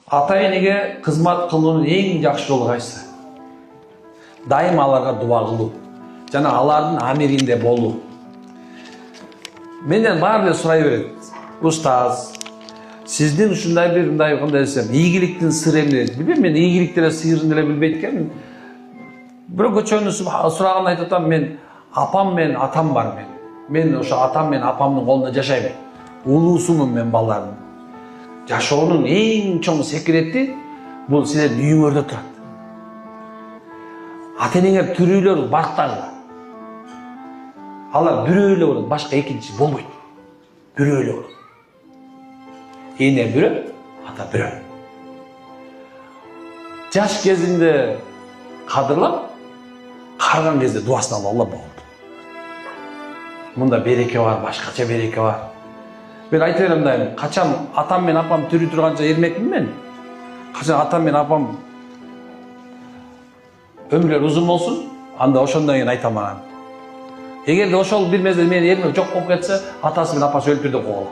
Ата-энеге кызмат кылуунун эң жакшы жолу кайсы? Дайым аларга дуа кылуу жана алардын амиринде болуу. Менден баары эле сурай берет. Устаз, сиздин ушундай бир мындай кандай десем, ийгиликтин сыры эмне? Билбейм, мен ийгиликтин сырын деле билбейт экенмин. Бирок көчөнү сураганда айтып атам, мен апам менен атам бар мен. Мен ошо атам менен апамдын колунда жашайм. Улуусумун мен балдардын. Жашоонун эң чоң секрети бул силердин үйүңөрдө турат. Ата-энеңер тирүүлөр бартагыла. Алар бирөө эле болот, башка экинчи болбойт. Бирөө эле болот. Эне бирөө, ата бирөө. Жаш кезинде кадырлап, карыган кезде дуасын ала болду. Мында береке бар, башкача береке бар. Мен айта берем дайым, качан атам мен апам тирүү турганча эрмекмин мен. Качан атам мен апам өмүрлөр узун болсун, анда ошондон кийин айтам анан. Эгерде ошол бир мезгил мени эрмек жок болуп кетсе, атасы менен апасы өлүп бирден койгула.